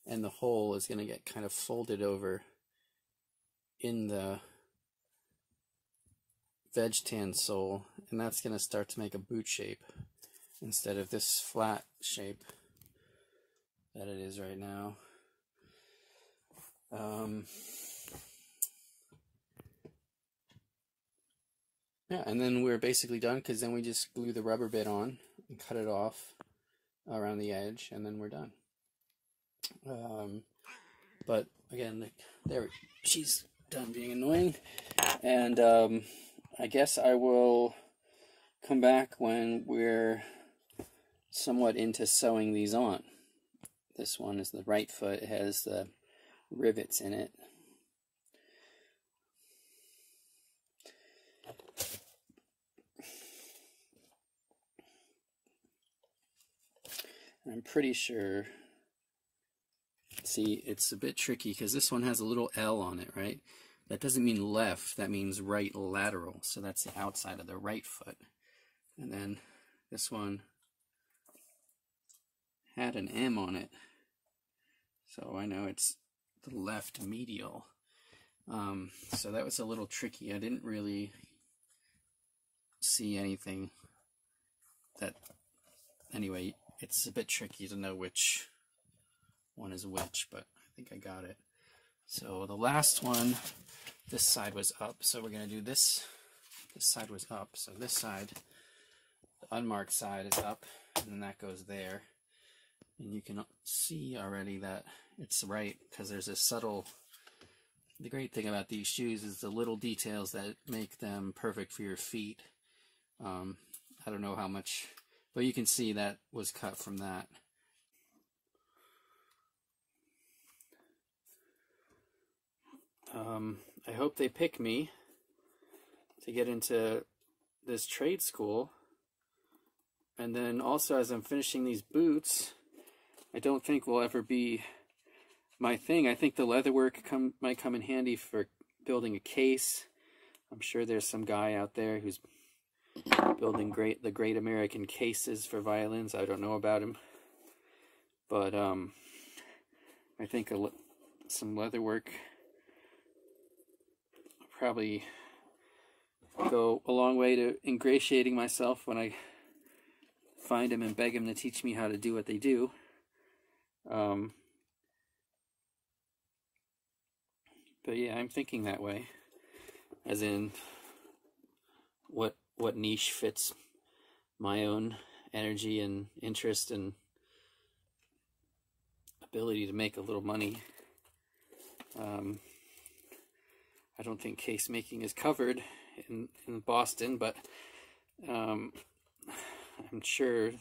and the hole is going to get kind of folded over in the veg tan sole, and that's going to start to make a boot shape instead of this flat shape that it is right now. Yeah, and then we're basically done, because then we just glue the rubber bit on and cut it off around the edge, and then we're done. But again, there, she's done being annoying, and I guess I will come back when we're somewhat into sewing these on. This one is the right foot. It has the rivets in it. I'm pretty sure, see, it's a bit tricky because this one has a little L on it, right? That doesn't mean left, that means right lateral. So that's the outside of the right foot. And then this one had an M on it. So I know it's the left medial. So that was a little tricky. I didn't really see anything that, anyway, it's a bit tricky to know which one is which, but I think I got it. So the last one, this side was up, so we're going to do this. This side was up, so this side, the unmarked side, is up, and then that goes there. And you can see already that it's right, because there's a subtle, the great thing about these shoes is the little details that make them perfect for your feet. I don't know how much, but you can see that was cut from that. I hope they pick me to get into this trade school. And then also, as I'm finishing these boots, I don't think will ever be my thing. I think the leatherwork might come in handy for building a case. I'm sure there's some guy out there who's building the great American cases for violins. I don't know about him, but I think some leatherwork will probably go a long way to ingratiating myself when I find him and beg him to teach me how to do what they do. But yeah, I'm thinking that way, as in what niche fits my own energy and interest and ability to make a little money. I don't think case making is covered in Boston, but I'm sure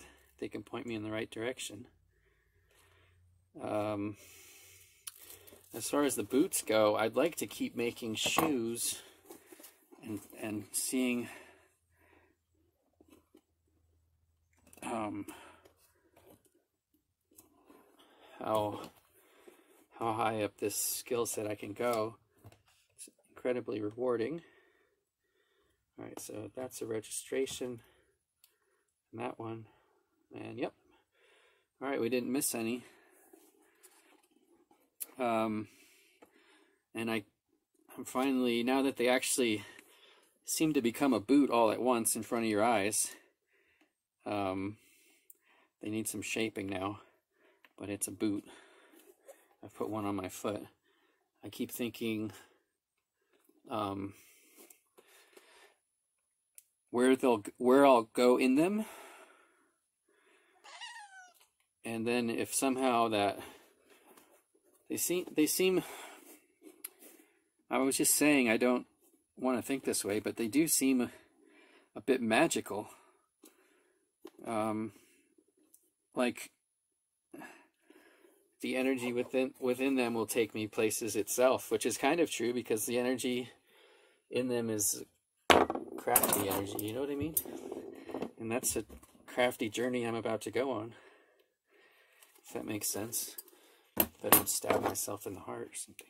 they can point me in the right direction. As far as the boots go, I'd like to keep making shoes and seeing how high up this skill set I can go. It's incredibly rewarding. Alright, so that's a registration. And that one. And yep. Alright, we didn't miss any. And I'm finally, now that they actually seem to become a boot all at once in front of your eyes, they need some shaping now, but it's a boot. I've put one on my foot. I keep thinking where I'll go in them, and then if somehow that they seem I was just saying, I don't want to think this way, but they do seem a bit magical. Like the energy within them will take me places itself, which is kind of true because the energy in them is crafty energy, you know what I mean? And that's a crafty journey I'm about to go on, if that makes sense. If I don't stab myself in the heart or something.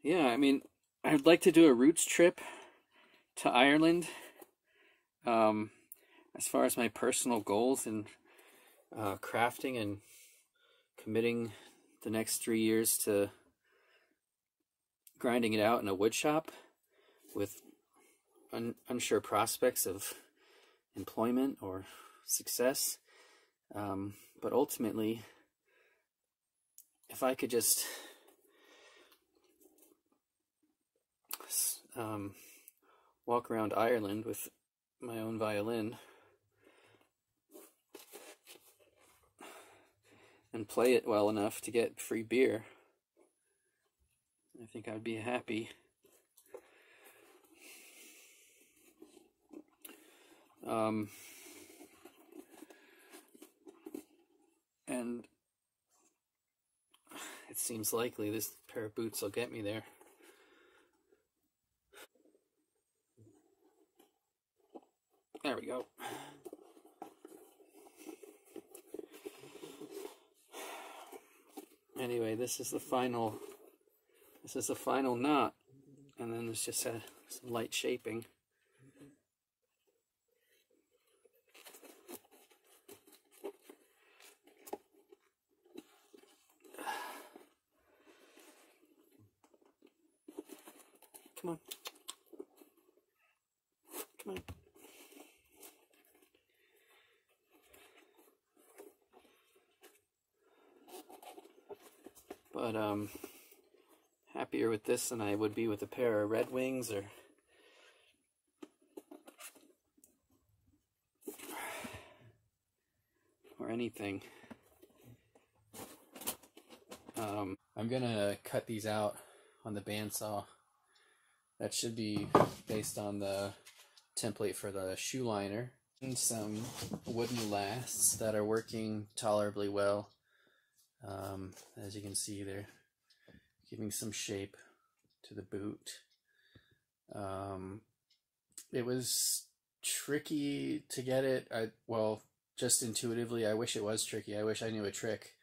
Yeah, I mean, I'd like to do a roots trip to Ireland. As far as my personal goals in crafting and committing the next 3 years to grinding it out in a wood shop with unsure prospects of employment or success, but ultimately, if I could just walk around Ireland with my own violin and play it well enough to get free beer, I think I'd be happy. And it seems likely this pair of boots will get me there. There we go. Anyway, this is the final knot, and then there's just some light shaping. Come on. Come on. But happier with this than I would be with a pair of Red Wings or anything. I'm gonna cut these out on the bandsaw. That should be based on the template for the shoe liner. And some wooden lasts that are working tolerably well. As you can see, they're giving some shape to the boot. It was tricky to get it. Well, just intuitively, I wish it was tricky. I wish I knew a trick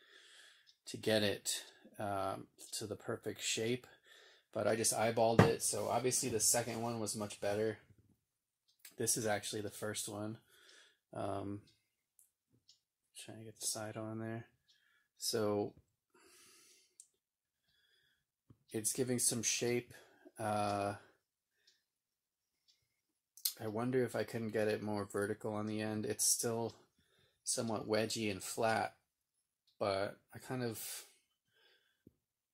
to get it to the perfect shape, but I just eyeballed it. So obviously the second one was much better. This is actually the first one. Trying to get the side on there. So it's giving some shape. I wonder if I couldn't get it more vertical on the end. It's still somewhat wedgy and flat, but I kind of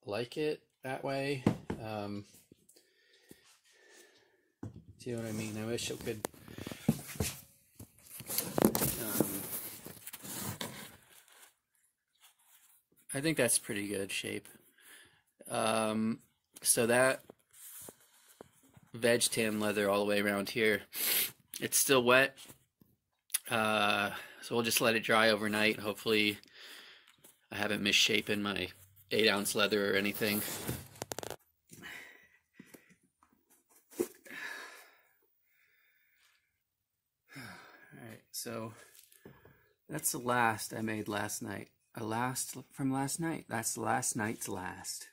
like it that way. Do you know what I mean? I wish it could I think that's pretty good shape. So that veg tan leather all the way around here, it's still wet. So we'll just let it dry overnight. Hopefully I haven't misshapen my 8-ounce leather or anything. Alright, so that's the last I made last night. A last from last night. That's last night's last.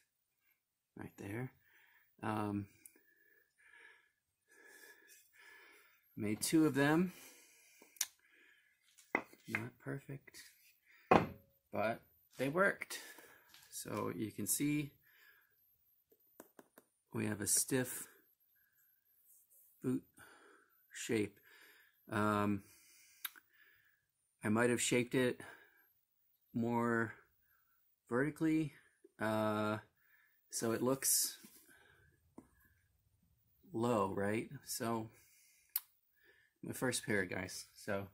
Right there. Made 2 of them. Not perfect, but they worked. So you can see we have a stiff boot shape. I might have shaped it more vertically, so it looks low, right? So my first pair, guys. So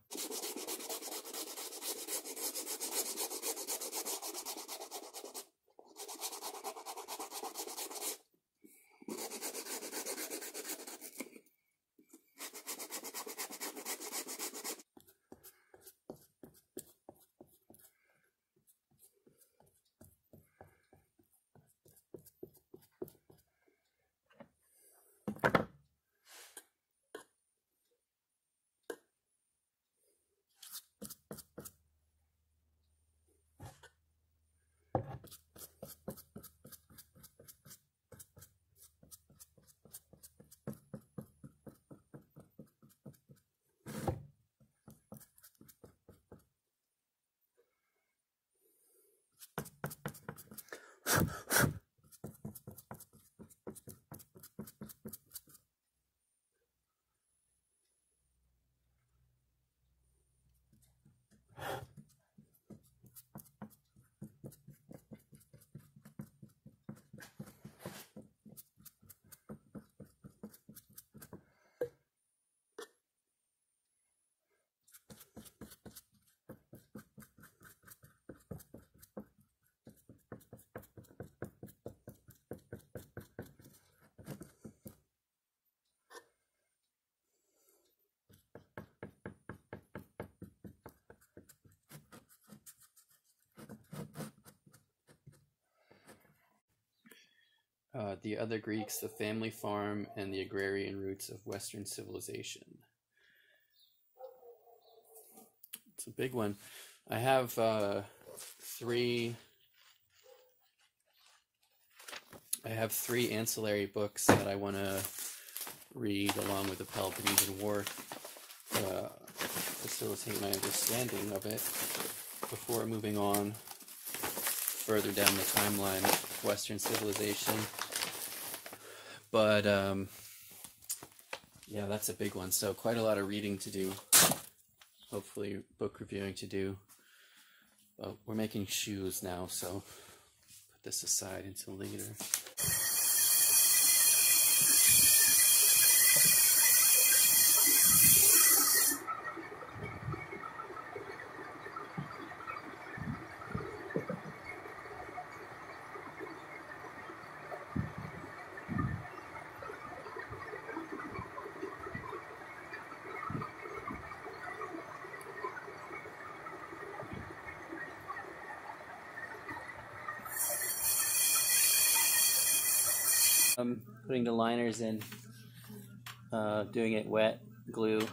The Other Greeks, The Family Farm, and the Agrarian Roots of Western Civilization. It's a big one. I have three ancillary books that I want to read along with the Peloponnesian War to facilitate my understanding of it before moving on further down the timeline of Western civilization. But yeah, that's a big one. So quite a lot of reading to do. Hopefully book reviewing to do. But we're making shoes now, so put this aside until later. I'm putting the liners in, doing it wet, glue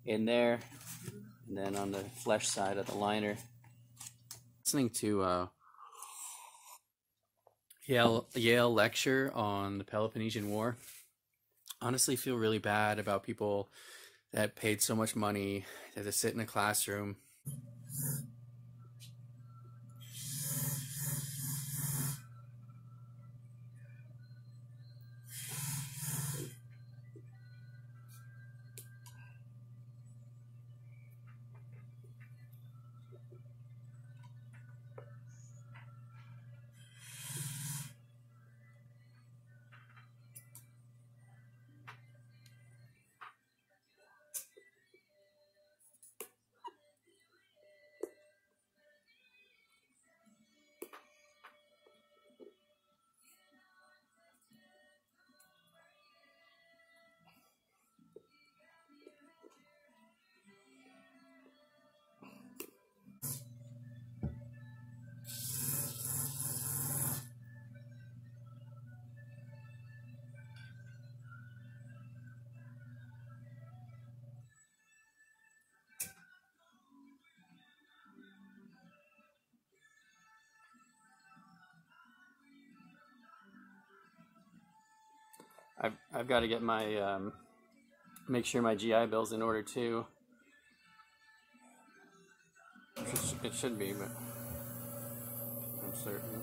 in there, and then on the flesh side of the liner. Listening to Yale lecture on the Peloponnesian War. Honestly, feel really bad about people that paid so much money to sit in a classroom. I've got to get my make sure my GI Bill's in order too. It should be, but I'm certain.